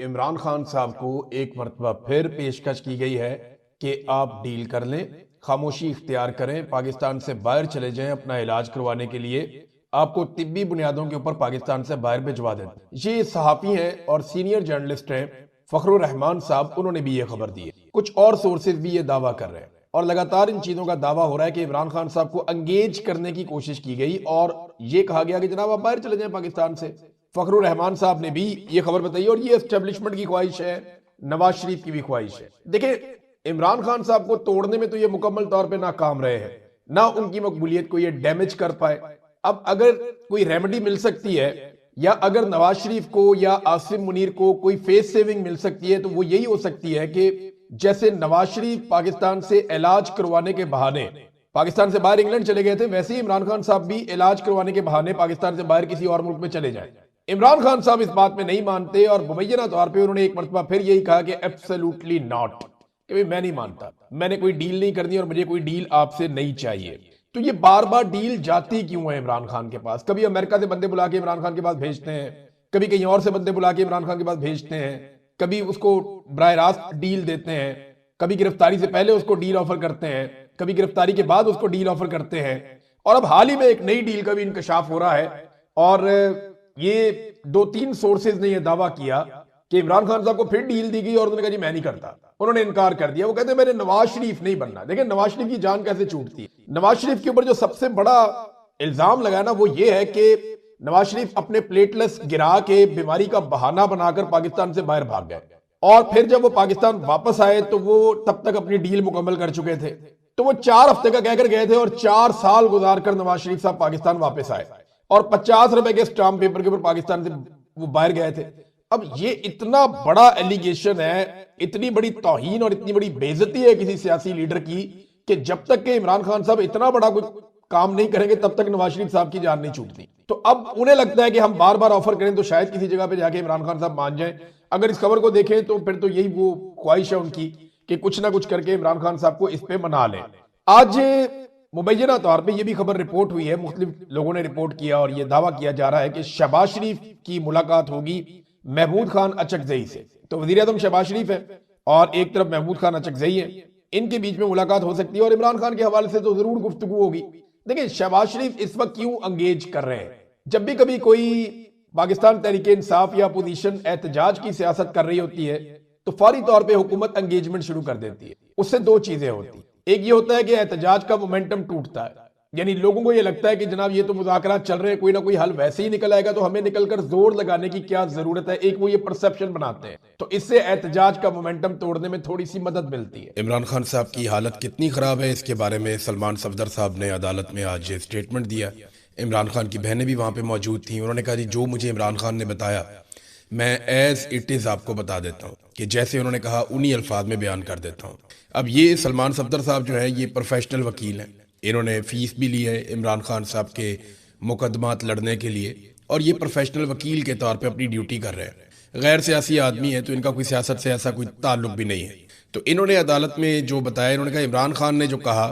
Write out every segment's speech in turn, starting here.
इमरान खान साहब को एक मरतबा फिर पेशकश की गई है कि आप डील कर लें, खामोशी इख्तियार करें, पाकिस्तान से बाहर चले जाएं अपना इलाज करवाने के लिए, आपको तिब्बी बुनियादों के ऊपर पाकिस्तान से बाहर भिजवा दें। ये सहाफ़ी हैं और सीनियर जर्नलिस्ट हैं फखरुर रहमान साहब, उन्होंने भी ये खबर दी है। कुछ और सोर्सेज भी ये दावा कर रहे हैं और लगातार इन चीजों का दावा हो रहा है कि इमरान खान साहब को एंगेज करने की कोशिश की गई और ये कहा गया कि जनाब आप बाहर चले जाएं पाकिस्तान से। फखरुर रहमान साहब ने भी ये खबर बताई और ये एस्टेब्लिशमेंट की ख्वाहिश है, नवाज शरीफ की भी ख्वाहिश है। देखिए, इमरान खान साहब को तोड़ने में तो ये मुकम्मल तौर पे नाकाम रहे हैं, ना उनकी मकबूलियत को ये डैमेज कर पाए। अब अगर कोई रेमेडी मिल सकती है या अगर नवाज शरीफ को या आसिम मुनीर को कोई फेस सेविंग मिल सकती है तो वो यही हो सकती है कि जैसे नवाज शरीफ पाकिस्तान से इलाज करवाने के बहाने पाकिस्तान से बाहर इंग्लैंड चले गए थे, वैसे ही इमरान खान साहब भी इलाज करवाने के बहाने पाकिस्तान से बाहर किसी और मुल्क में चले जाए। इमरान खान साहब इस बात में नहीं मानते और मुबैना तौर पे उन्होंने एक मरतबा फिर यही कहा कि एब्सोल्युटली नॉट, कि भाई मैं नहीं मानता, मैंने कोई डील नहीं करनी और मुझे कोई डील आपसे नहीं चाहिए। तो ये बार बार डील जाती क्यों है इमरान खान के पास? कभी अमेरिका से बंदे बुला के इमरान खान के पास भेजते हैं, कभी कहीं और से बंदे बुला के इमरान खान के पास भेजते हैं, कभी उसको बराह रास्त डील देते हैं, कभी गिरफ्तारी से पहले उसको डील ऑफर करते हैं, कभी गिरफ्तारी के बाद उसको डील ऑफर करते हैं। और अब हाल ही में एक नई डील का भी इंकशाफ हो रहा है और ये दो तीन सोर्सेज ने यह दावा किया कि इमरान खान साहब को फिर डील दी गई और उन्होंने कहा जी मैं नहीं करता, उन्होंने इनकार कर दिया। वो कहते हैं मैंने नवाज शरीफ नहीं बनना। देखिए, नवाज शरीफ की जान कैसे छूटती है। नवाज शरीफ के ऊपर जो सबसे बड़ा इल्जाम लगा ना वो ये है कि नवाज शरीफ अपने प्लेटलेट्स गिरा के बीमारी का बहाना बनाकर पाकिस्तान से बाहर भाग गए और फिर जब वो पाकिस्तान वापस आए तो वो तब तक अपनी डील मुकम्मल कर चुके थे। तो वो 4 हफ्ते का कहकर गए थे और 4 साल गुजार कर नवाज शरीफ साहब पाकिस्तान वापस आए और 50 रुपए के स्टाम्प पेपर के ऊपर पाकिस्तान से वो बाहर गए थे। अब ये इतना बड़ा एलिगेशन है, इतनी बड़ी तौहीन और इतनी बड़ी बेइज्जती है किसी सियासी लीडर की कि जब तक के इमरान खान साहब इतना बड़ा कोई काम नहीं करेंगे तब तक नवाज शरीफ साहब की जान नहीं छूटती। तो अब उन्हें लगता है कि हम बार बार ऑफर करें तो शायद किसी जगह पे जाके इमरान खान साहब मान जाएं। अगर इस खबर को देखें तो फिर तो यही वो ख्वाहिश है उनकी कि कुछ ना कुछ करके इमरान खान साहब को इस पे मना लें। आज मुबैना तौर पे ये भी खबर रिपोर्ट हुई है, मुख्तलिफ लोगों ने रिपोर्ट किया और ये दावा किया जा रहा है कि शहबाज शरीफ की मुलाकात होगी महमूद खान अचकजई से। तो वजीर आजम शहबाज शरीफ है और एक तरफ महमूद खान अचकजई है, इनके बीच में मुलाकात हो सकती है और इमरान खान के हवाले से तो जरूर गुफ्तगू होगी। देखिए, शहबाज शरीफ इस वक्त क्यों अंगेज कर रहे हैं? जब भी कभी कोई पाकिस्तान तहरीक इंसाफ या अपोजिशन एहतजाज की सियासत कर रही होती है तो फौरी तौर पे हुकूमत एंगेजमेंट शुरू कर देती है। उससे दो चीजें होती, एक ये होता है कि एहतजाज का मोमेंटम टूटता है, यानी लोगों को ये लगता है कि जनाब ये तो मुज़ाकरात चल रहे हैं, कोई ना कोई हल वैसे ही निकल आएगा तो हमें निकलकर जोर लगाने की क्या जरूरत है। एक वो ये परसेप्शन बनाते हैं, तो इससे एहतजाज का मोमेंटम तोड़ने में थोड़ी सी मदद मिलती है। इमरान खान साहब की हालत कितनी खराब है इसके बारे में सलमान सफदर साहब ने अदालत में आज स्टेटमेंट दिया। इमरान खान की बहनें भी वहां पे मौजूद थी। उन्होंने कहा जी जो मुझे इमरान खान ने बताया मैं एज इट इज आपको बता देता हूँ कि जैसे उन्होंने कहा उन्हीं अल्फाज में बयान कर देता हूँ। अब ये सलमान सफदर साहब जो है ये प्रोफेशनल वकील हैं, इन्होंने फीस भी ली है इमरान खान साहब के मुकदमात लड़ने के लिए और ये प्रोफेशनल वकील के तौर पे अपनी ड्यूटी कर रहे हैं। गैर सियासी आदमी है तो इनका कोई सियासत से ऐसा कोई ताल्लुक भी नहीं है। तो इन्होंने अदालत में जो बताया, इन्होंने कहा इमरान खान ने जो कहा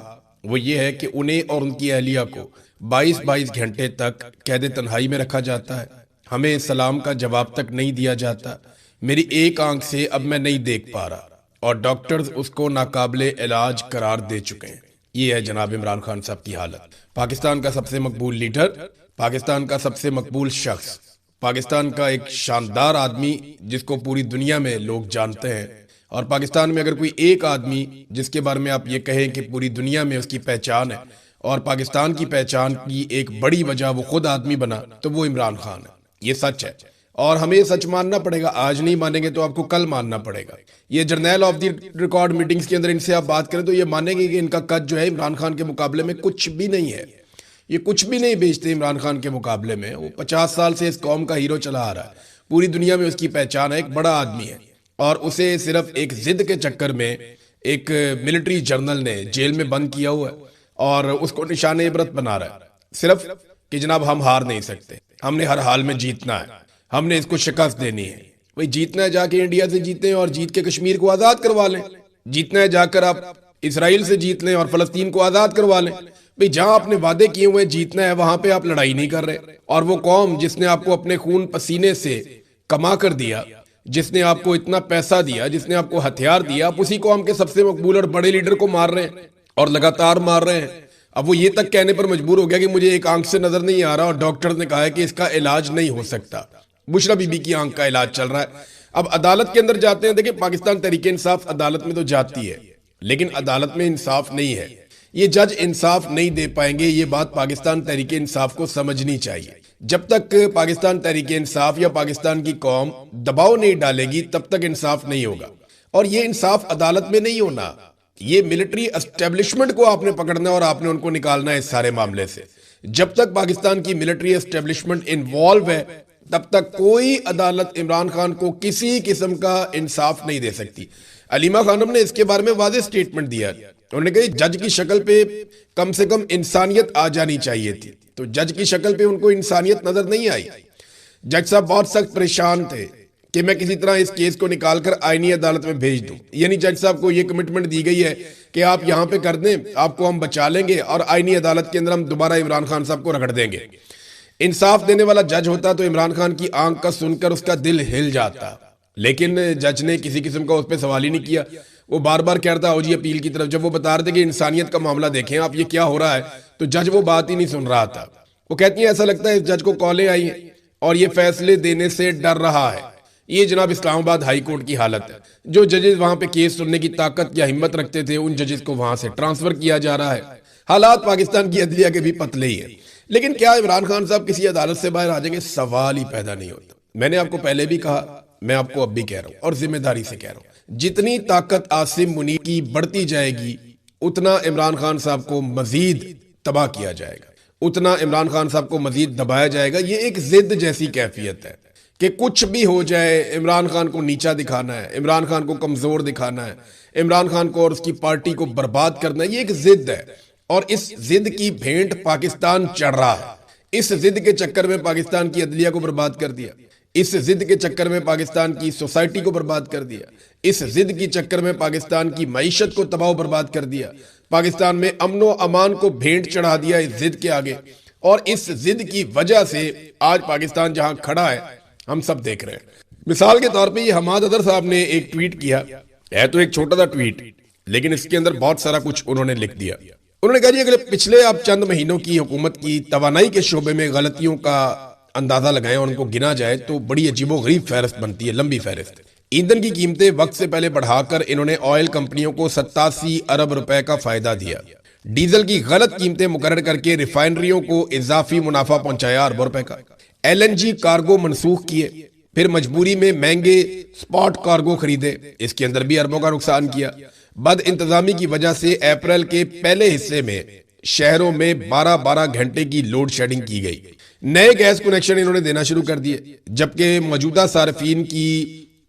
वो ये है कि उन्हें और उनकी अहलिया को 22-22 घंटे तक कैद तन्हाई में रखा जाता है, हमें सलाम का जवाब तक नहीं दिया जाता, मेरी एक आंख से अब मैं नहीं देख पा रहा और डॉक्टर्स उसको नाकाबिले इलाज करार दे चुके हैं। ये है जनाब इमरान खान साहब की हालत। पाकिस्तान का सबसे मकबूल लीडर, पाकिस्तान का सबसे मकबूल शख्स, पाकिस्तान का एक शानदार आदमी जिसको पूरी दुनिया में लोग जानते हैं और पाकिस्तान में अगर कोई एक आदमी जिसके बारे में आप ये कहें कि पूरी दुनिया में उसकी पहचान है और पाकिस्तान की पहचान की एक बड़ी वजह वो खुद आदमी बना तो वो इमरान खान है। ये सच है और हमें ये सच मानना पड़ेगा। आज नहीं मानेंगे तो आपको कल मानना पड़ेगा। ये journal of the record meetings के अंदर इनसे आप बात करें तो ये मानेंगे कि इनका कद जो है इमरान खान के मुकाबले में कुछ भी नहीं है, ये कुछ भी नहीं बेचते इमरान खान के मुकाबले में। वो 50 साल से इस कौम का हीरो चला आ रहा है, पूरी दुनिया में उसकी पहचान है, एक बड़ा आदमी है और उसे सिर्फ एक जिद के चक्कर में एक मिलिट्री जर्नल ने जेल में बंद किया हुआ है और उसको निशाने इबरत बना रहा है सिर्फ कि जनाब हम हार नहीं सकते, हमने हर हाल में जीतना है, हमने इसको शिकस्त देनी है। भाई जीतना है जाके इंडिया से जीतें और जीत के कश्मीर को आजाद करवा लें, जीतना है जाकर आप इसराइल से जीत लें और फलस्तीन को आजाद करवा लें। भाई जहां आपने वादे किए हुए जीतना है वहां पे आप लड़ाई नहीं कर रहे और वो कौम जिसने आपको अपने खून पसीने से कमा कर दिया, जिसने आपको इतना पैसा दिया, जिसने आपको हथियार दिया, आप उसी कौम के सबसे मकबूल और बड़े लीडर को मार रहे हैं और लगातार मार रहे हैं। अब वो ये तक कहने पर मजबूर हो गया कि मुझे एक आंख से नजर नहीं आ रहा और डॉक्टर ने कहा है कि इसका इलाज नहीं हो सकता। बुशरा बीबी की आंख का इलाज चल रहा है। अब अदालत के अंदर जाते हैं। देखिए, पाकिस्तान तहरीके इंसाफ अदालत में तो जाती है, लेकिन अदालत में इंसाफ नहीं है। ये जज इंसाफ नहीं दे पाएंगे। ये बात पाकिस्तान तहरीके इंसाफ को समझनी चाहिए। जब तक पाकिस्तान तहरीके इंसाफ या पाकिस्तान की कौम दबाव नहीं डालेगी, तब तक इंसाफ नहीं होगा। और ये इंसाफ अदालत में नहीं होना, ये मिलिट्री एस्टेब्लिशमेंट को आपने पकड़ना है और आपने उनको निकालना है इस सारे मामले से। जब तक पाकिस्तान की मिलिट्री एस्टेब्लिशमेंट इन्वॉल्व है, तब तक कोई अदालत इमरान खान को किसी किस्म का इंसाफ नहीं दे सकती। अलीमा खानम ने इसके बारे में वाज़ेह स्टेटमेंट दिया। उन्होंने कहा जज की शक्ल पे कम से कम इंसानियत आ जानी चाहिए थी, तो जज की शक्ल पे उनको इंसानियत नजर नहीं आई। जज साहब बहुत सख्त परेशान थे कि मैं किसी तरह इस केस को निकालकर आईनी अदालत में भेज दूं। यानी जज साहब को यह कमिटमेंट दी गई है कि आप यहां पे कर दें, आपको हम बचा लेंगे और आईनी अदालत के अंदर हम दोबारा इमरान खान साहब को रगड़ देंगे। इंसाफ देने वाला जज होता तो इमरान खान की आंख का सुनकर उसका दिल हिल जाता, लेकिन जज ने किसी किस्म का उस पर सवाल ही नहीं किया। वो बार बार कह रहा हो जी अपील की तरफ। जब वो बता रहे थे कि इंसानियत का मामला देखें आप, ये क्या हो रहा है, तो जज वो बात ही नहीं सुन रहा था। वो कहती है ऐसा लगता है इस जज को कॉलें आई हैं और ये फैसले देने से डर रहा है। ये जनाब इस्लामाबाद हाई कोर्ट की हालत है। जो जजेस वहां पे केस सुनने की ताकत या हिम्मत रखते थे, उन जजेस को वहां से ट्रांसफर किया जा रहा है। हालात पाकिस्तान की अदलिया के भी पतले ही है। लेकिन क्या इमरान खान साहब किसी अदालत से बाहर आ जाएंगे? सवाल ही पैदा नहीं होता। मैंने आपको पहले भी कहा, मैं आपको अब भी कह रहा हूं और जिम्मेदारी से कह रहा हूं, जितनी ताकत आसिम मुनीर की बढ़ती जाएगी, उतना इमरान खान साहब को मजीद तबाह किया जाएगा, उतना इमरान खान साहब को मजीद दबाया जाएगा। ये एक जिद जैसी कैफियत है कि कुछ भी हो जाए, इमरान खान को नीचा दिखाना है, इमरान खान को कमजोर दिखाना है, इमरान खान को और उसकी पार्टी को बर्बाद करना है। ये एक जिद है और इस जिद की भेंट पाकिस्तान चढ़ रहा है। इस जिद के चक्कर में पाकिस्तान की अदलिया को बर्बाद कर दिया, इस जिद के चक्कर में पाकिस्तान की सोसाइटी को बर्बाद कर दिया, इस जिद के चक्कर में पाकिस्तान की मईशत को तबाह बर्बाद कर दिया, पाकिस्तान में अमनो अमान को भेंट चढ़ा दिया इस जिद के आगे। और इस जिद की वजह से आज पाकिस्तान जहां खड़ा है हम सब देख रहे हैं। मिसाल के तौर पे ये हमाद अदर साहब ने एक ट्वीट किया है, तो एक छोटा सा ट्वीट, लेकिन इसके अंदर बहुत सारा कुछ उन्होंने लिख दिया। उन्होंने कहा जी अगले पिछले आप चंद महीनों की हुकूमत की तवानाई के शोबे में गलतियों का अंदाजा लगाएं और उनको गिना जाए तो बड़ी अजीबोगरीब फहरिस्त बनती है, लंबी फहरिस्त। ईंधन की कीमतें वक्त से पहले बढ़ाकर इन्होंने ऑयल कंपनियों को 87 अरब रुपए का फायदा दिया। डीजल की गलत कीमतें मुकर्रर करके रिफाइनरियों को इजाफी मुनाफा पहुंचाया अरबों रुपए का। LNG कार्गो मनसूख किए, फिर मजबूरी में महंगे स्पॉट कार्गो खरीदे, इसके अंदर भी अरबों का नुकसान किया। बद इंतजामी की वजह से अप्रैल के पहले हिस्से में शहरों में 12-12 घंटे की लोड शेडिंग की गई। नए गैस कनेक्शन इन्होंने देना शुरू कर दिए, जबकि मौजूदा सार्फिन की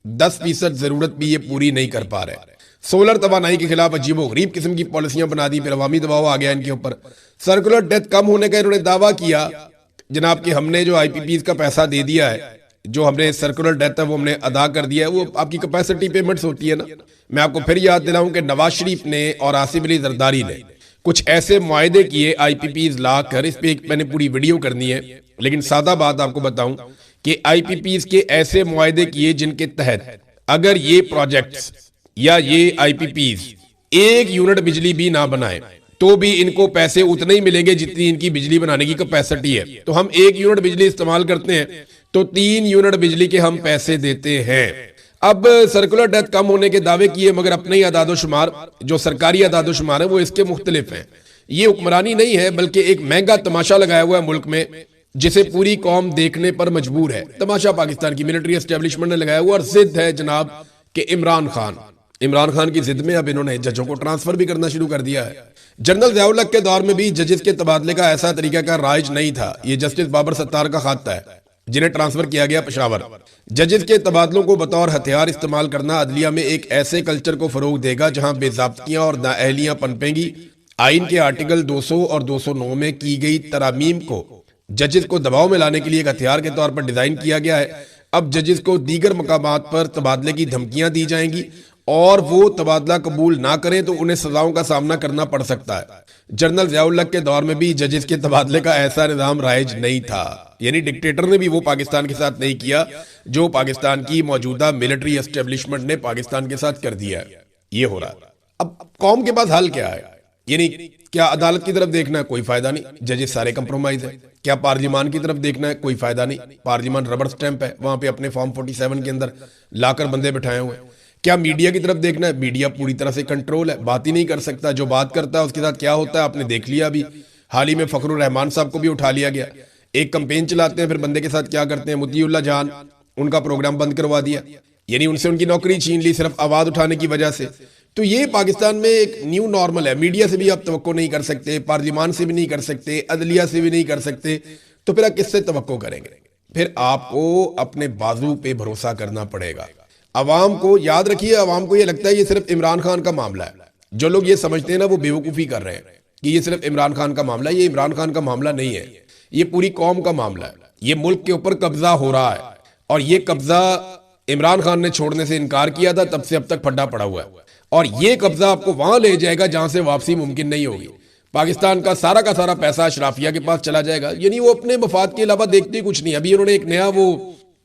10% जरूरत भी ये पूरी नहीं कर पा रहे। सोलर तवानाई के खिलाफ अजीबोगरीब किस्म की पॉलिसियां बना दी, फिर अवामी दबाव आ गया इनके ऊपर। सर्कुलर डेथ कम होने का इन्होंने दावा किया जनाब कि हमने जो IPPs का पैसा दे दिया है, जो हमने सर्कुलर डेथ है वो हमने अदा कर दिया है। वो आपकी कैपेसिटी पेमेंट्स होती है ना। मैं आपको फिर याद दिलाऊं कि नवाज शरीफ ने और आसिफ अली जरदारी ने कुछ ऐसे मुआहदे किए IPPs ला कर, इस पे मैंने पूरी वीडियो करनी है, लेकिन सादा बात आपको बताऊं कि IPPs के ऐसे मुआहदे किए जिनके तहत अगर ये प्रोजेक्ट्स या ये IPPs 1 यूनिट बिजली भी ना बनाए तो भी इनको पैसे उतने ही मिलेंगे जितनी इनकी बिजली बनाने की कैपेसिटी है। तो हम 1 यूनिट बिजली इस्तेमाल करते हैं तो 3 यूनिट बिजली के हम पैसे देते हैं। अब सर्कुलर डेथ कम होने के दावे किए, मगर अपने ही अदादोशुमार जो सरकारी अदादोशुमार है वो इसके मुख्तलिफ हैं। ये हुक्मरानी नहीं है, बल्कि एक महंगा तमाशा लगाया हुआ है मुल्क में, जिसे पूरी कौम देखने पर मजबूर है। तमाशा पाकिस्तान की मिलिट्री एस्टेब्लिशमेंट ने लगाया हुआ और जिद है जनाब कि इमरान खान की जिद में अब इन्होंने जजों को ट्रांसफर भी करना शुरू कर दिया है। जनरल ज़ियाउल हक के दौर में भी जजेस के तबादले का ऐसा तरीका का राइज नहीं था। ये जस्टिस बाबर सत्तार का खाता है जिन्हें ट्रांसफर किया गया पेशावर। जजेस के तबादलों को बतौर हथियार इस्तेमाल करना अदलिया में एक ऐसे कल्चर को फरोग देगा जहां बेजाब्तियां और नाअहलियां पनपेंगी। आइन के आर्टिकल 200 और 209 में की गई तरामीम को जजेस को दबाव में लाने के लिए एक हथियार के तौर पर डिजाइन किया गया है। अब जजेस को दीगर मकामात पर तबादले की धमकियां दी जाएंगी और वो तबादला कबूल ना करें तो उन्हें सजाओं का सामना करना पड़ सकता है। जनरल ज़ियाउल हक के दौर में भी जजेस के तबादले का ऐसा निज़ाम राइज नहीं था, यानी डिक्टेटर ने भी वो पाकिस्तान के साथ नहीं किया जो पाकिस्तान की मौजूदा मिलिट्री एस्टेब्लिशमेंट ने पाकिस्तान के साथ कर दिया है। ये हो रहा है। अब कौम के पास हल क्या है? यानी क्या अदालत की तरफ देखना है? कोई फायदा नहीं, जजेस सारे कंप्रोमाइज है। क्या पार्लियामान की तरफ देखना है? कोई फायदा नहीं, पार्लियामान रबर स्टैंप है, वहां पे अपने फॉर्म 47 के अंदर लाकर बंदे बिठाए हुए हैं। क्या मीडिया की तरफ देखना है? मीडिया पूरी तरह से कंट्रोल है, बात ही नहीं कर सकता। जो बात करता है उसके साथ क्या होता है आपने देख लिया। अभी हाल ही में फखरुर रहमान साहब को भी उठा लिया गया। एक कंपेन चलाते हैं, फिर बंदे के साथ क्या करते हैं, मुतीउल्लाह जान उनका प्रोग्राम बंद करवा दिया, यानी उनसे उनकी नौकरी छीन ली सिर्फ आवाज उठाने की वजह से। तो ये पाकिस्तान में एक न्यू नॉर्मल है। मीडिया से भी आप तवक्को नहीं कर सकते, पार्लियामान से भी नहीं कर सकते, अदलिया से भी नहीं कर सकते, तो फिर आप किससे तवक्को करेंगे? फिर आपको अपने बाजू पे भरोसा करना पड़ेगा। अवाम को याद रखिए, अवाम को ये लगता है ये सिर्फ इमरान खान का मामला है। जो लोग ये समझते हैं ना वो बेवकूफ़ी कर रहे हैं कि ये सिर्फ इमरान खान का मामला है। ये इमरान खान का मामला नहीं है, ये पूरी कौम का मामला है। ये मुल्क के ऊपर कब्जा हो रहा है और ये कब्जा इमरान खान ने छोड़ने से इनकार किया था, तब से अब तक फड्डा पड़ा हुआ है। और ये कब्जा आपको वहां ले जाएगा जहां से वापसी मुमकिन नहीं होगी। पाकिस्तान का सारा पैसा अशराफिया के पास चला जाएगा, यानी वो अपने मफाद के अलावा देखते कुछ नहीं। अभी उन्होंने एक नया वो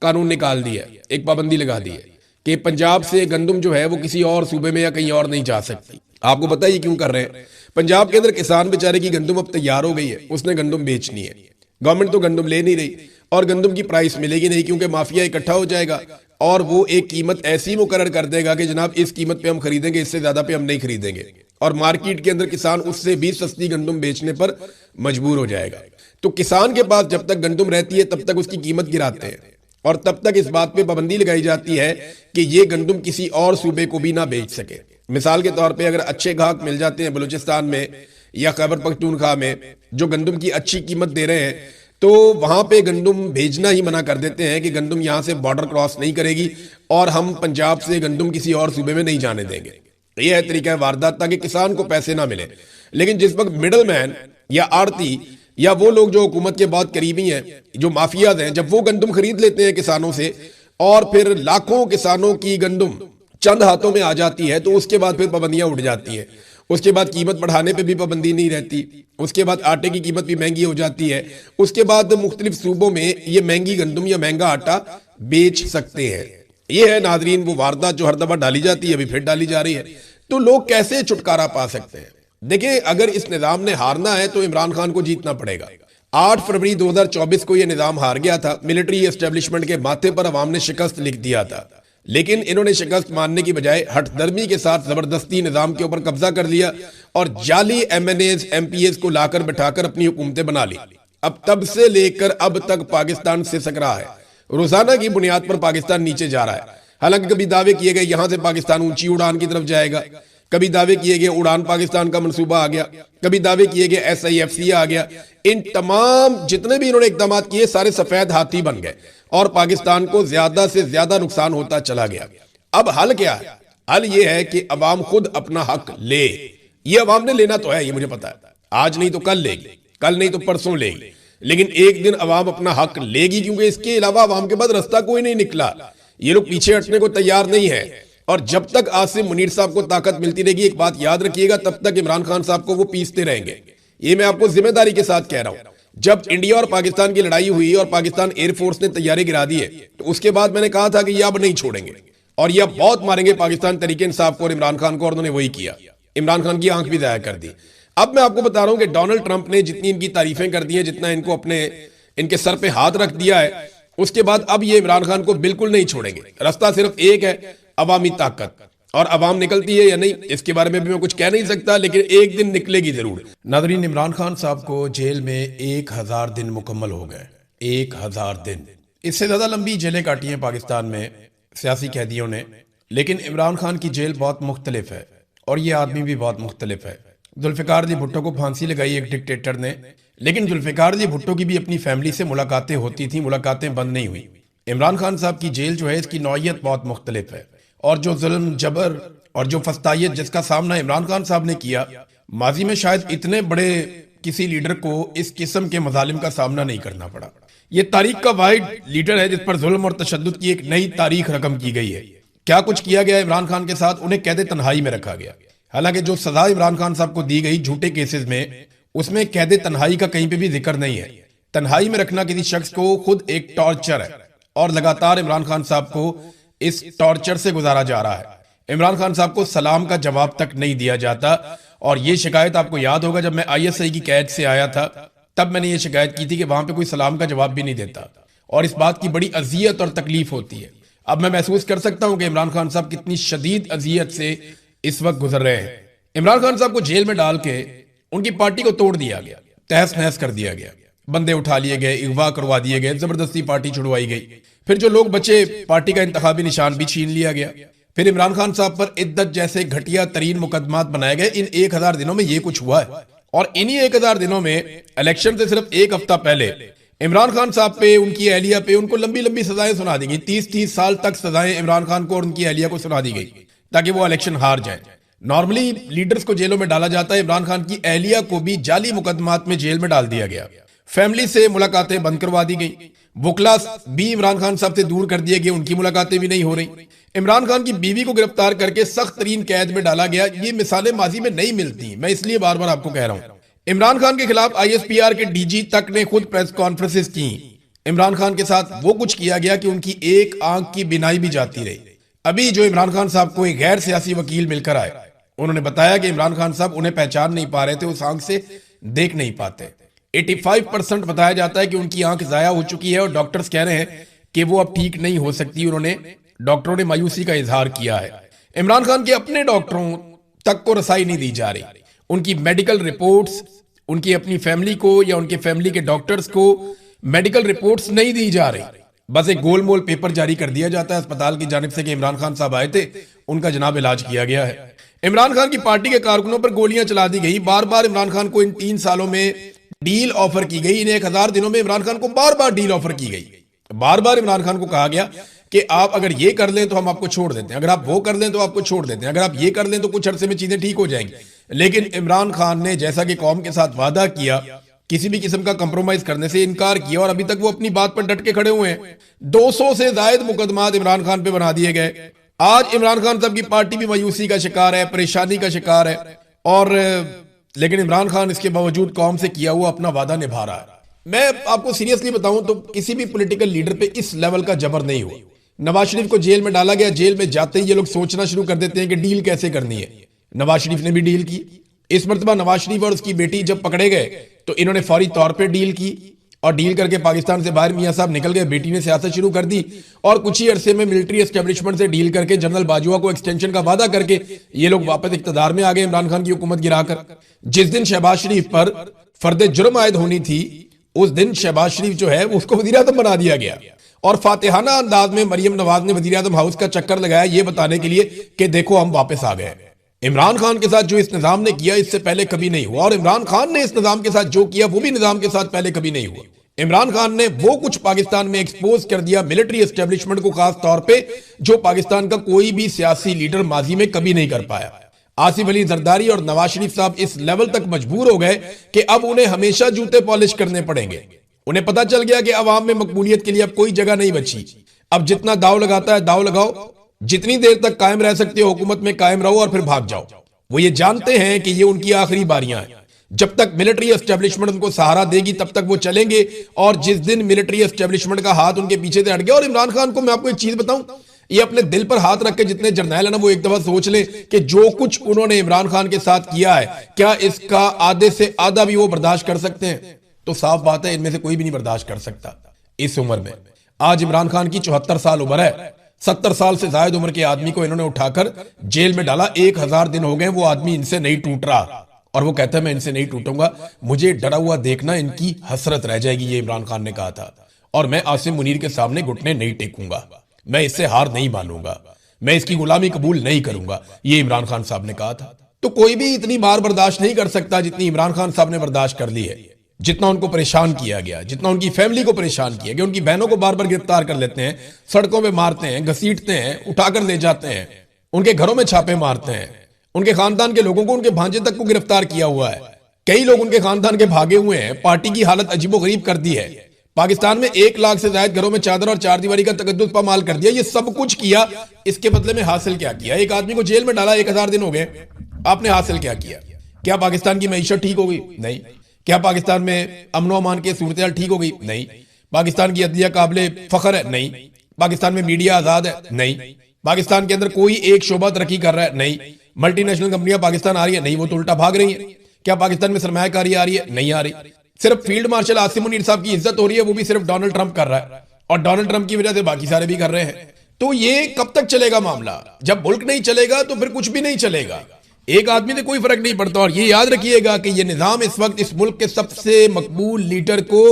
कानून निकाल दिया, एक पाबंदी लगा दी है कि पंजाब से गंदम जो है वो किसी और सूबे में या कहीं और नहीं जा सकती। आपको पता ही क्यों कर रहे हैं? पंजाब के अंदर किसान बेचारे की गंदम अब तैयार हो गई है, उसने गंदम बेचनी है। गवर्नमेंट तो गंदम ले नहीं रही और गंदम की प्राइस मिलेगी नहीं, क्योंकि माफिया इकट्ठा हो जाएगा और वो एक कीमत ऐसी मुकर्रर कर देगा कि जनाब इस कीमत पे हम खरीदेंगे, इससे ज्यादा पे हम नहीं खरीदेंगे। और मार्केट के अंदर किसान उससे भी सस्ती गंदम बेचने पर मजबूर हो जाएगा। तो किसान के पास जब तक गंदम रहती है तब तक उसकी कीमत गिराते हैं और तब तक इस बात पे पाबंदी लगाई जाती है कि ये गंदम किसी और सूबे को भी ना बेच सके। मिसाल के तौर पे अगर अच्छे ग्राहक मिल जाते हैं बलूचिस्तान में या खैबर पख्तूनख्वा में जो गंदम की अच्छी कीमत दे रहे हैं, तो वहां पे गंदम भेजना ही मना कर देते हैं कि गंदम यहां से बॉर्डर क्रॉस नहीं करेगी और हम पंजाब से गंदम किसी और सूबे में नहीं जाने देंगे। यह है तरीका वारदात, ताकि किसान को पैसे ना मिले। लेकिन जिस वक्त मिडल मैन या आड़ती या वो लोग जो हुकूमत के बहुत करीबी हैं, जो माफियाज हैं, जब वो गंदम खरीद लेते हैं किसानों से और फिर लाखों किसानों की गंदम चंद हाथों में आ जाती है, तो उसके बाद फिर पाबंदियां उठ जाती हैं। उसके बाद कीमत बढ़ाने पे भी पाबंदी नहीं रहती, उसके बाद आटे की कीमत भी महंगी हो जाती है, उसके बाद मुख्तलिफ सूबों में ये महंगी गंदम या महंगा आटा बेच सकते हैं। ये है नाजरीन वो वारदात जो हर दफा डाली जाती है, अभी फिर डाली जा रही है। तो लोग कैसे छुटकारा पा सकते हैं? देखिए, अगर इस निजाम ने हारना है तो इमरान खान को जीतना पड़ेगा। 8 फरवरी 2024 को यह निजाम हार गया था। मिलिट्री एस्टेब्लिशमेंट के माथे पर अवाम ने शिकस्त लिख दिया था, लेकिन इन्होंने शिकस्त मानने की बजाय हठधर्मी के साथ जबरदस्ती निजाम के ऊपर कब्जा कर लिया और जाली MNAs MPAs को लाकर बिठाकर अपनी हुकूमतें बना ली। अब तब से लेकर अब तक पाकिस्तान सिसक रहा है। रोजाना की बुनियाद पर पाकिस्तान नीचे जा रहा है। हालांकि कभी दावे किए गए यहां से पाकिस्तान ऊंची उड़ान की तरफ जाएगा, कभी दावे किए गए उड़ान पाकिस्तान का मंसूबा आ गया, कभी दावे किए गए SIFC आ गया। इन तमाम जितने भी इन्होंने इकदाम किए सारे सफेद हाथी बन गए और पाकिस्तान को ज्यादा से ज्यादा नुकसान होता चला गया। अब हल क्या है? हल ये है कि अवाम खुद अपना हक ले। ये अवाम ने लेना तो है, ये मुझे पता है, आज नहीं तो कल लेगी, कल नहीं तो परसों लेगी, लेकिन एक दिन अवाम अपना हक लेगी, क्योंकि इसके अलावा अवाम के पास रास्ता कोई नहीं निकला। ये लोग पीछे हटने को तैयार नहीं है और जब तक आसिम मुनीर साहब को ताकत मिलती रहेगी, एक बात याद रखिएगा, तब तक इमरान खान साहब को वो पीसते रहेंगे। ये मैं आपको जिम्मेदारी के साथ कह रहा हूं। जब इंडिया और पाकिस्तान की लड़ाई हुई और पाकिस्तान एयरफोर्स ने तैयारी गिरा दी है, तो उसके बाद मैंने कहा था कि ये अब नहीं छोड़ेंगे और ये अब बहुत मारेंगे पाकिस्तान तरीके इंसाफ को और इमरान खान को, और उन्होंने वही किया। इमरान खान की आंख भी जाया कर दी। अब मैं आपको बता रहा हूं कि डोनाल्ड ट्रंप ने जितनी इनकी तारीफें कर दी हैं, जितना इनको अपने इनके सर पे हाथ रख दिया है, उसके बाद अब ये इमरान खान को बिल्कुल नहीं छोड़ेंगे। रास्ता सिर्फ एक है, अवामी ताकत। और अवाम निकलती है या नहीं इसके बारे में भी मैं कुछ कह नहीं सकता, लेकिन एक दिन निकलेगी जरूर। नादरीन, इमरान खान साहब को जेल में 1000 दिन मुकम्मल हो गए। 1000 दिन, इससे ज्यादा लंबी जेलें काटी हैं पाकिस्तान में सियासी कैदियों ने, लेकिन इमरान खान की जेल बहुत मुख्तलिफ है और ये आदमी भी बहुत मुख्तलिफ है। जुल्फिकार अली भुट्टो को फांसी लगाई एक डिक्टेटर ने, लेकिन जुल्फिकार अली भुट्टो की भी अपनी फैमिली से मुलाकातें होती थी, मुलाकातें बंद नहीं हुई। इमरान खान साहब की जेल जो है इसकी नौयत बहुत मुख्तलिफ है और जो जुल्म जबर और जो फस्तायत जिसका सामना इमरान खान साहब ने किया, माजी में शायद इतने बड़े किसी लीडर को इस किस्म के मजालिम का सामना नहीं करना पड़ा। ये तारीख का वाहिद लीडर है जिस पर जुल्म और तशद्दुद की एक नई तारीख रकम की गई है। क्या कुछ किया गया इमरान खान के साथ, उन्हें कैद तन्हाई में रखा गया। हालांकि जो सजा इमरान खान साहब को दी गई झूठे केसेस में, उसमें कैद तन्हाई का कहीं पे भी जिक्र नहीं है। तन्हाई में रखना किसी शख्स को खुद एक टॉर्चर है और लगातार इमरान खान साहब को इस टॉर्चर से गुजारा जा रहा है। इमरान खान साहब को सलाम का जवाब तक नहीं दिया जाता। और ये शिकायत आपको याद होगा, जब मैं ISI की कैद से आया था तब मैंने ये शिकायत की थी कि वहां पे कोई सलाम का जवाब भी नहीं देता और इस बात की बड़ी अजियत और तकलीफ होती है। अब मैं महसूस कर सकता हूं कि इमरान खान साहब कितनी शदीद अजियत से इस वक्त गुजर रहे हैं। इमरान खान साहब को जेल में डाल के उनकी पार्टी को तोड़ दिया गया, तहस नहस कर दिया गया, बंदे उठा लिए गए, अगवा करवा दिए गए, जबरदस्ती पार्टी छुड़वाई गई। फिर जो लोग बचे, पार्टी का इंतखाबी निशान भी छीन लिया गया। फिर इमरान खान साहब पर इद्दत जैसे घटिया तरीन मुकदमात बनाए गए। इन 1000 दिनों में ये कुछ हुआ है। और इन्हीं 1000 दिनों में इलेक्शन से सिर्फ एक हफ्ता पहले इमरान खान साहब पे, उनकी अहलिया पे, उनको लंबी लंबी सजाएं सुना दी गई। 30-30 साल तक सजाएं इमरान खान को और उनकी अहलिया को सुना दी गई ताकि वो इलेक्शन हार जाए। नॉर्मली लीडर्स को जेलों में डाला जाता है, इमरान खान की अहलिया को भी जाली मुकदमात में जेल में डाल दिया गया। फैमिली से मुलाकातें बंद करवा दी गई। वकला भी इमरान खान साहब से दूर कर दिए गए, उनकी मुलाकातें भी नहीं हो रही। इमरान खान की बीवी को गिरफ्तार करके सख्त तरीन कैद में डाला गया। ये मिसालें माजी में नहीं मिलती, मैं इसलिए बार बार आपको कह रहा हूं। इमरान खान के खिलाफ ISPR के DG तक ने खुद प्रेस कॉन्फ्रेंसेस की। इमरान खान के साथ वो कुछ किया गया कि उनकी एक आंख की बिनाई भी जाती रही। अभी जो इमरान खान साहब को एक गैर सियासी वकील मिलकर आए, उन्होंने बताया कि इमरान खान साहब उन्हें पहचान नहीं पा रहे थे, उस आंख से देख नहीं पाते। 85% बताया जाता है कि उनकी आंख जाया हो चुकी है और डॉक्टर्स कह रहे हैं कि वो अब ठीक नहीं हो सकती। डॉक्टरों ने मायूसी का इजहार किया है। इमरान खान के अपने डॉक्टरों तक को रसाई नहीं दी जा रही। उनकी मेडिकल रिपोर्ट्स, उनकी अपनी फैमिली को या उनके फैमिली के डॉक्टर्स को मेडिकल रिपोर्ट्स नहीं दी जा रही। बस एक गोलमोल पेपर जारी कर दिया जाता है अस्पताल की जानिब से कि इमरान खान साहब आए थे, उनका जनाब इलाज किया गया है। इमरान खान की पार्टी के कारकुनों पर गोलियां चला दी गई। बार बार इमरान खान को इन 3 सालों में डील ऑफर की गई। इन 1000 दिनों में इमरान खान को बार बार डील ऑफर की गई। बार बार इमरान खान को कहा गया कि आप अगर ये कर लें तो हम आपको छोड़ देते हैं, अगर आप वो कर लें तो आपको छोड़ देते हैं, अगर आप ये कर लें तो कुछ अरसे में चीजें ठीक हो जाएंगी। लेकिन इमरान खान ने जैसा कि कौम के साथ वादा किया, किसी भी किस्म का कंप्रोमाइज करने से इनकार किया और अभी तक वो अपनी बात पर डट के खड़े हुए हैं। 200 से ज्यादा मुकदमात इमरान खान पे बना दिए गए। आज इमरान खान साहब की पार्टी भी मायूसी का शिकार है, परेशानी का शिकार है। और लेकिन इमरान खान इसके बावजूद कौम से किया हुआ अपना वादा निभा रहा है। मैं आपको सीरियसली बताऊं तो किसी भी पॉलिटिकल लीडर पे इस लेवल का जबर नहीं हुआ। नवाज शरीफ को जेल में डाला गया, जेल में जाते ही ये लोग सोचना शुरू कर देते हैं कि डील कैसे करनी है। नवाज शरीफ ने भी डील की। इस मर्तबा नवाज शरीफ और उसकी बेटी जब पकड़े गए तो इन्होंने फौरी तौर पे डील की और डील करके पाकिस्तान से बाहर मियां साहब निकल गए। बेटी ने सियासत शुरू कर दी और कुछ ही अरसे में मिलिट्री एस्टेब्लिशमेंट से डील करके जनरल बाजवा को एक्सटेंशन का वादा करके ये लोग वापस इख्तियार में आ गए इमरान खान की हुकूमत गिराकर। जिस दिन शहबाज शरीफ पर फर्द जुर्म आयद होनी थी, उस दिन शहबाज शरीफ जो है उसको वजीर आजम बना दिया गया और फातिहाना अंदाज में मरियम नवाज ने वजीर आजम हाउस का चक्कर लगाया ये बताने के लिए कि देखो हम वापस आ गए। इमरान खान के साथ जो इस निजाम ने किया इससे पहले कभी नहीं हुआ और इमरान खान ने इस निजाम के साथ जो किया वो भी निजाम के साथ पहले कभी नहीं हुआ। इमरान खान ने वो कुछ पाकिस्तान में एक्सपोज कर दिया मिलिट्री एस्टेब्लिशमेंट को, खास तौर पे जो पाकिस्तान का कोई भी सियासी लीडर माजी में कभी नहीं कर पाया। आसिफ अली जरदारी और नवाज शरीफ साहब इस लेवल तक मजबूर हो गए कि अब उन्हें हमेशा जूते पॉलिश करने पड़ेंगे। उन्हें पता चल गया कि अवाम में मकबूलियत के लिए अब कोई जगह नहीं बची। अब जितना दाव लगाता है दाव लगाओ, जितनी देर तक कायम रह सकते हो हुकूमत में कायम रहो और फिर भाग जाओ। वो ये जानते हैं कि ये उनकी आखिरी बारियां हैं। जब तक मिलिट्री एस्टेब्लिशमेंट उनको सहारा देगी तब तक वो चलेंगे और जिस दिन मिलिट्री एस्टेब्लिशमेंट का हाथ उनके पीछे से हट गया। और इमरान खान को मैं आपको एक चीज बताऊं, ये अपने दिल पर हाथ रख के जितने जर्नैल है ना वो एक दफा सोच ले कि जो कुछ उन्होंने इमरान खान के साथ किया है क्या इसका आधे से आधा भी वो बर्दाश्त कर सकते हैं? तो साफ बात है इनमें से कोई भी नहीं बर्दाश्त कर सकता इस उम्र में। आज इमरान खान की 74 साल उम्र है। 70 साल से ज्यादा उम्र के आदमी को इन्होंने उठाकर जेल में डाला। 1000 दिन हो गए, वो आदमी इनसे नहीं टूट रहा और वो कहता है मैं इनसे नहीं टूटूंगा, मुझे डरा हुआ देखना इनकी हसरत रह जाएगी। ये इमरान खान ने कहा था और मैं आसिम मुनीर के सामने घुटने नहीं टेकूंगा, मैं इससे हार नहीं मानूंगा, मैं इसकी गुलामी कबूल नहीं करूंगा, ये इमरान खान साहब ने कहा था। तो कोई भी इतनी मार बर्दाश्त नहीं कर सकता जितनी इमरान खान साहब ने बर्दाश्त कर ली है। जितना उनको परेशान किया गया, जितना उनकी फैमिली को परेशान किया गया, उनकी बहनों को बार बार गिरफ्तार कर लेते हैं, सड़कों पे मारते हैं, घसीटते हैं, उठाकर ले जाते हैं, उनके घरों में छापे मारते हैं, उनके खानदान के लोगों को, उनके भांजे तक को गिरफ्तार किया हुआ है। कई लोग उनके खानदान के भागे हुए हैं। पार्टी की हालत अजीबो गरीब कर दी है। पाकिस्तान में 1 लाख से ज्यादा घरों में चादर और चारदीवारी का तकद्दुस पामाल कर दिया। ये सब कुछ किया, इसके बदले में हासिल क्या किया? एक आदमी को जेल में डाला, 1000 दिन हो गए, आपने हासिल क्या किया? क्या पाकिस्तान की मईशत ठीक हो गई? नहीं। क्या पाकिस्तान में अमनो अमान की सूरत ठीक हो गई? नहीं। पाकिस्तान की अदलिया काबिले फख्र है? नहीं। पाकिस्तान में मीडिया आजाद है? नहीं। पाकिस्तान के अंदर कोई एक शोबा तरक्की कर रहा है? नहीं। मल्टीनेशनल कंपनियां पाकिस्तान आ रही है? नहीं, वो तो उल्टा भाग रही है। क्या पाकिस्तान में सरमायाकारी आ रही है? नहीं आ रही। सिर्फ फील्ड मार्शल आसिम मुनीर साहब की इज्जत हो रही है, वो भी सिर्फ डोनाल्ड ट्रंप कर रहा है, और डोनाल्ड ट्रंप की वजह से बाकी सारे भी कर रहे हैं। तो ये कब तक चलेगा मामला? जब मुल्क नहीं चलेगा तो फिर कुछ भी नहीं चलेगा। एक आदमी से कोई फर्क नहीं पड़ता। और ये याद रखिएगा कि ये निजाम इस वक्त इस मुल्क के सबसे मकबूल लीडर को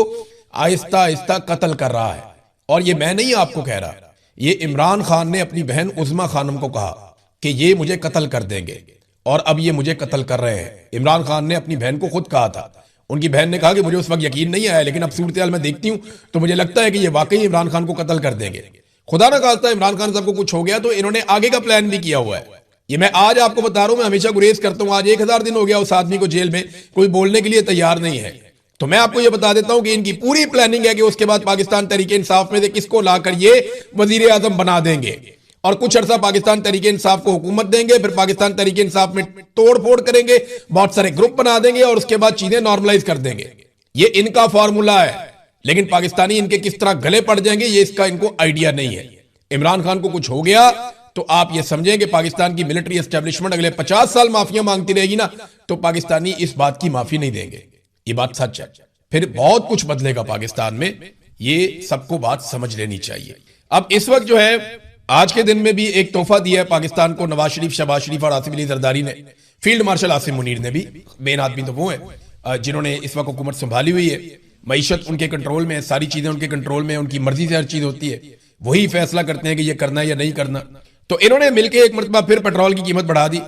आहिस्ता आहिस्ता कत्ल कर रहा है। और ये मैं नहीं आपको कह रहा, ये इमरान खान ने अपनी बहन उज़मा खानम को कहा कि ये मुझे कत्ल कर देंगे, और अब ये मुझे कत्ल कर रहे हैं। इमरान खान ने अपनी बहन को खुद कहा था। उनकी बहन ने कहा कि मुझे उस वक्त यकीन नहीं आया, लेकिन अब सूरत हाल मैं देखती हूं तो मुझे लगता है कि ये वाकई इमरान खान को कत्ल कर देंगे। खुदा ना खास्ता इमरान खान साहब को कुछ हो गया तो इन्होंने आगे का प्लान भी किया हुआ है। ये मैं आज आपको बता रहा हूं, मैं हमेशा गुरेज करता हूं। आज 1000 दिन हो गया उस आदमी को जेल में, कोई बोलने के लिए तैयार नहीं है। तो मैं आपको ये बता देता हूं कि इनकी पूरी प्लानिंग है कि उसके बाद पाकिस्तान तहरीक इंसाफ में से किसको लाकर ये वजीर आजम बना देंगे, और कुछ अरसा पाकिस्तान तहरीक इंसाफ को हुकूमत देंगे, फिर पाकिस्तान तहरीक इंसाफ में तोड़ फोड़ करेंगे, बहुत सारे ग्रुप बना देंगे, और उसके बाद चीजें नॉर्मलाइज कर देंगे। ये इनका फॉर्मूला है। लेकिन पाकिस्तानी इनके किस तरह गले पड़ जाएंगे, ये इसका इनको आइडिया नहीं है। इमरान खान को कुछ हो गया तो आप ये समझें कि पाकिस्तान की मिलिट्री एस्टेब्लिशमेंट अगले 50 साल माफिया मांगती रहेगी ना, तो पाकिस्तानी इस बात की माफी नहीं देंगे। ये बात सच है। फिर बहुत कुछ बदलेगा पाकिस्तान में, ये सबको बात समझ लेनी चाहिए। अब इस वक्त जो है, आज के दिन में भी एक तोहफा दिया है पाकिस्तान को नवाज शरीफ, शहबाज शरीफ और आसिफ अली जरदारी ने। फील्ड मार्शल आसिम मुनीर ने भी, मेन आदमी तो वो है जिन्होंने इस वक्त हुकूमत संभाली हुई है। मईशत उनके कंट्रोल में है, सारी चीजें उनके कंट्रोल में, उनकी मर्जी से हर चीज होती है, वही फैसला करते हैं कि ये करना है या नहीं करना। तो इन्होंने मिलकर एक मरतबा फिर पेट्रोल की कीमत बढ़ा दी।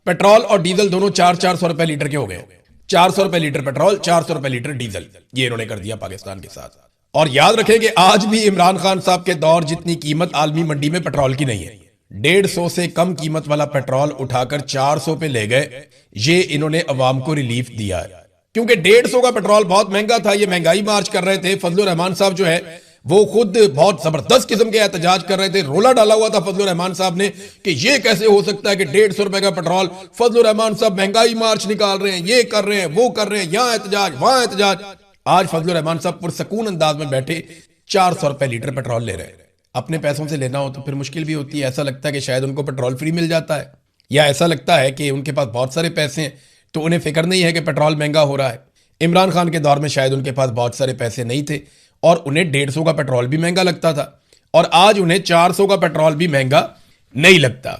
पेट्रोल और डीजल दोनों 400 रुपए लीटर के हो गए। 400 रुपए लीटर पेट्रोल, 400 रुपए लीटर डीजल, ये इन्होंने कर दिया पाकिस्तान के साथ। और याद रखें कि आज भी इमरान खान साहब के दौर जितनी कीमत आलमी मंडी में पेट्रोल की नहीं है। 150 से कम कीमत वाला पेट्रोल उठाकर 400 पे ले गए। ये इन्होंने अवाम को रिलीफ दिया है, क्योंकि 150 का पेट्रोल बहुत महंगा था। ये महंगाई मार्च कर रहे थे। फजलुर रहमान साहब जो है वो खुद बहुत जबरदस्त किस्म के एहतजाज कर रहे थे। रोला डाला हुआ था फजलुर रहमान साहब ने कि ये कैसे हो सकता है कि 150 रुपए का पेट्रोल, फजलुर रहमान साहब महंगाई मार्च निकाल रहे हैं, ये कर रहे हैं, वो कर रहे हैं, यहां एहतजाज वहां एहतजाज। आज फजलुर रहमान साहब पुरसकून अंदाज में बैठे 400 रुपए लीटर पेट्रोल ले रहे हैं। अपने पैसों से लेना हो तो फिर मुश्किल भी होती है। ऐसा लगता है कि शायद उनको पेट्रोल फ्री मिल जाता है, या ऐसा लगता है कि उनके पास बहुत सारे पैसे हैं तो उन्हें फिक्र नहीं है कि पेट्रोल महंगा हो रहा है। इमरान खान के दौर में शायद उनके पास बहुत सारे पैसे नहीं थे और उन्हें 150 का पेट्रोल भी महंगा लगता था, और आज उन्हें 400 का पेट्रोल भी महंगा नहीं लगता।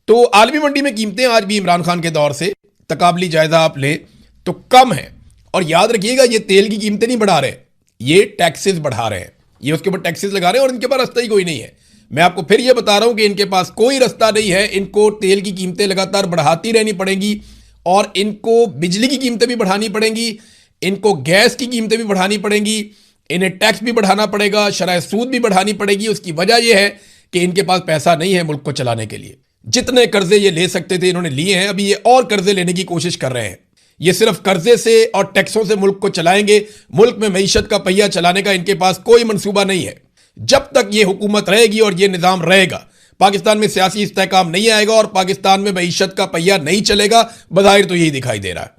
तो आलमी मंडी में कीमतें आज भी इमरान खान के दौर से तकाबली जायजा आप लें तो कम है। और याद रखिएगा, ये तेल की कीमतें नहीं बढ़ा रहे, ये टैक्सेस बढ़ा रहे हैं। ये उसके ऊपर टैक्सेस लगा रहे हैं और इनके पास रास्ता ही कोई नहीं है। मैं आपको फिर ये बता रहा हूं कि इनके पास कोई रास्ता नहीं है। इनको तेल की कीमतें लगातार बढ़ाती रहनी पड़ेंगी, और इनको बिजली की कीमतें भी बढ़ानी पड़ेंगी, इनको गैस की कीमतें भी बढ़ानी पड़ेंगी, इन्हें टैक्स भी बढ़ाना पड़ेगा, शरह सूद भी बढ़ानी पड़ेगी। उसकी वजह यह है कि इनके पास पैसा नहीं है मुल्क को चलाने के लिए। जितने कर्जे ये ले सकते थे इन्होंने लिए हैं, अभी ये और कर्जे लेने की कोशिश कर रहे हैं। ये सिर्फ कर्जे से और टैक्सों से मुल्क को चलाएंगे। मुल्क में मईशत का पहिया चलाने का इनके पास कोई मंसूबा नहीं है। जब तक ये हुकूमत रहेगी और ये निजाम रहेगा, पाकिस्तान में सियासी इस्तेहकाम नहीं आएगा और पाकिस्तान में मईशत का पहिया नहीं चलेगा। बज़ाहिर तो यही दिखाई दे रहा है।